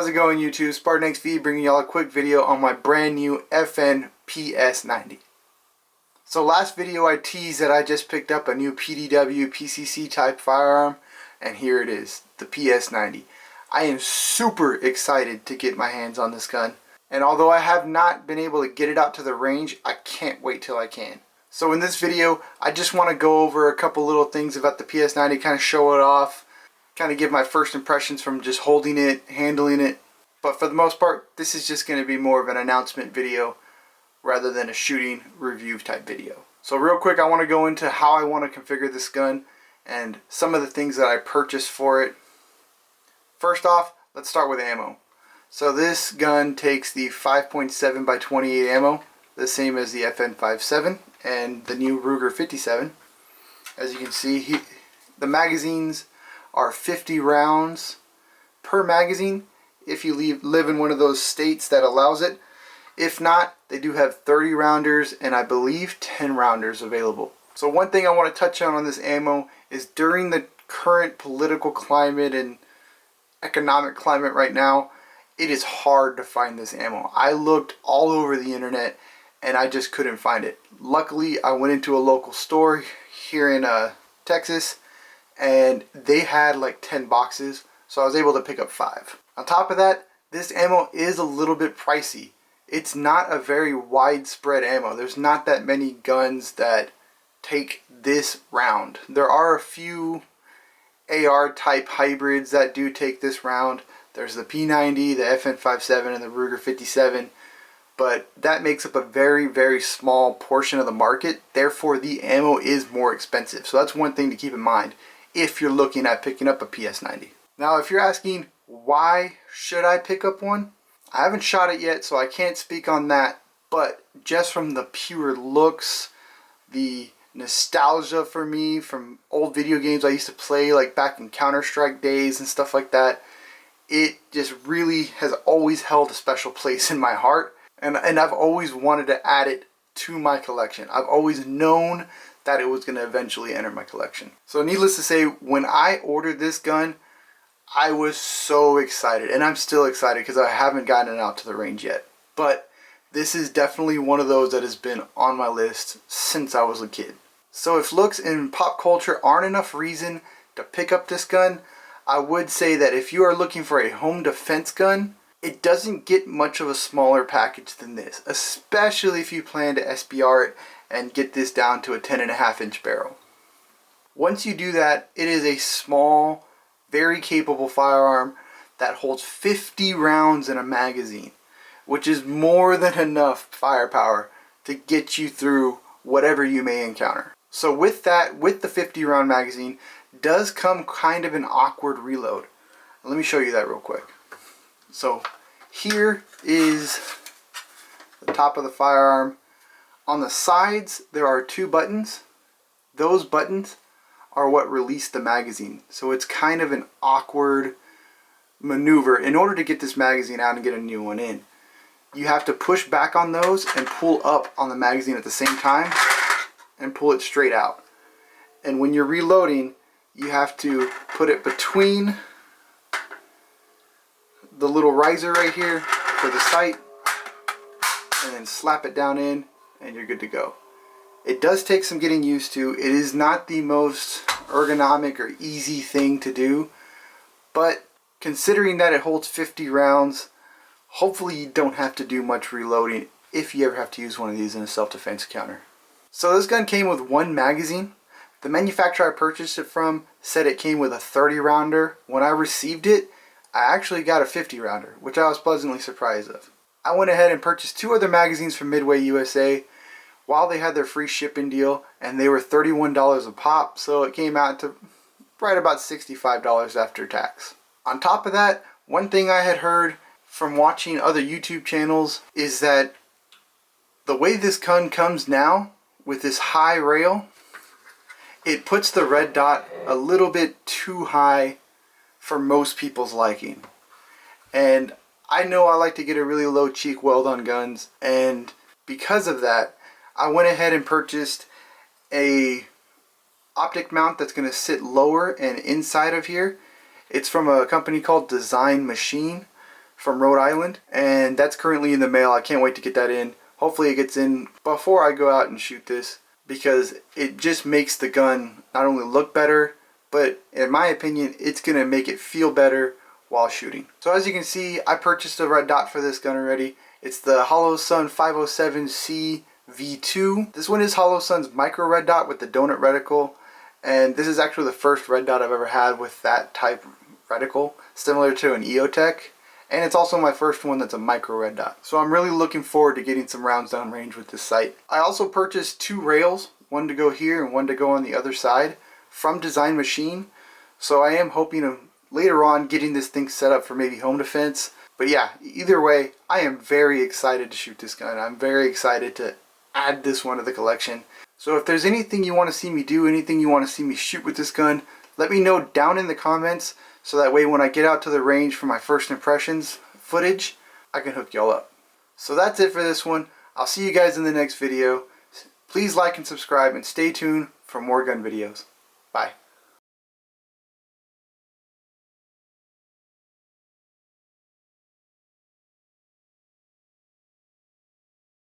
How's it going, YouTube? Spartan XV bringing y'all a quick video on my brand new FN PS90. So last video I teased that I just picked up a new PDW PCC type firearm, and here it is, the PS90. I am super excited to get my hands on this gun, and although I have not been able to get it out to the range, I can't wait till I can. So in this video, I just want to go over a couple little things about the PS90, kind of show it off, kind of give my first impressions from just holding it, handling it. But for the most part, this is just going to be more of an announcement video rather than a shooting review type video. So real quick, I want to go into how I want to configure this gun and some of the things that I purchased for it. First off, let's start with ammo. So this gun takes the 5.7x28 ammo, the same as the FN PS90 and the new Ruger 57. As you can see, the magazines are 50 rounds per magazine if you live in one of those states that allows it. If not, they do have 30 rounders and I believe 10 rounders available. So one thing I want to touch on this ammo is during the current political climate and economic climate right now, it is hard to find this ammo. I looked all over the internet and I just couldn't find it. Luckily, I went into a local store here in Texas, and they had like 10 boxes, so I was able to pick up 5. On top of that, this ammo is a little bit pricey. It's not a very widespread ammo. There's not that many guns that take this round. There are a few AR type hybrids that do take this round. There's the P90, the FN PS90, and the Ruger 57, but that makes up a very, very small portion of the market. Therefore, the ammo is more expensive. So that's one thing to keep in mind if you're looking at picking up a PS90. Now, if you're asking why should I pick up one, I haven't shot it yet, so I can't speak on that, but just from the pure looks, the nostalgia for me from old video games I used to play, like back in Counter-Strike days and stuff like that, it just really has always held a special place in my heart, and I've always wanted to add it to my collection. I've always known that it was going to eventually enter my collection. So needless to say, when I ordered this gun, I was so excited, and I'm still excited because I haven't gotten it out to the range yet. But this is definitely one of those that has been on my list since I was a kid. So if looks and pop culture aren't enough reason to pick up this gun, I would say that if you are looking for a home defense gun, it doesn't get much of a smaller package than this, especially if you plan to SBR it and get this down to a 10.5-inch barrel. Once you do that, it is a small, very capable firearm that holds 50 rounds in a magazine, which is more than enough firepower to get you through whatever you may encounter. So with that, with the 50 round magazine, does come kind of an awkward reload. Let me show you that real quick. So here is the top of the firearm. On the sides, there are 2 buttons. Those buttons are what release the magazine. So it's kind of an awkward maneuver. In order to get this magazine out and get a new one in, you have to push back on those and pull up on the magazine at the same time and pull it straight out. And when you're reloading, you have to put it between the little riser right here for the sight and then slap it down in, and you're good to go. It does take some getting used to. It is not the most ergonomic or easy thing to do, but considering that it holds 50 rounds, hopefully you don't have to do much reloading if you ever have to use one of these in a self-defense encounter. So this gun came with 1 magazine. The manufacturer I purchased it from said it came with a 30 rounder. When I received it, I actually got a 50 rounder, which I was pleasantly surprised of. I went ahead and purchased 2 other magazines from Midway USA while they had their free shipping deal, and they were $31 a pop, so it came out to right about $65 after tax. On top of that, one thing I had heard from watching other YouTube channels is that the way this gun comes now with this high rail, it puts the red dot a little bit too high for most people's liking. And I know I like to get a really low cheek weld on guns, and because of that, I went ahead and purchased a optic mount that's going to sit lower and inside of here. It's from a company called Design Machine from Rhode Island, and that's currently in the mail. I can't wait to get that in. Hopefully it gets in before I go out and shoot this, because it just makes the gun not only look better, but in my opinion, it's going to make it feel better while shooting. So as you can see, I purchased a red dot for this gun already. It's the Holosun 507C V2. This one is Holosun's micro red dot with the donut reticle, and this is actually the first red dot I've ever had with that type reticle, similar to an EOTech, and it's also my first one that's a micro red dot. So I'm really looking forward to getting some rounds down range with this sight. I also purchased 2 rails, one to go here and one to go on the other side, from Design Machine. So I am hoping of later on getting this thing set up for maybe home defense. But yeah, either way, I am very excited to shoot this gun. I'm very excited to add this one to the collection. So if there's anything you want to see me do, anything you want to see me shoot with this gun, let me know down in the comments, so that way when I get out to the range for my first impressions footage, I can hook y'all up. So that's it for this one. I'll see you guys in the next video. Please like and subscribe and stay tuned for more gun videos. Bye.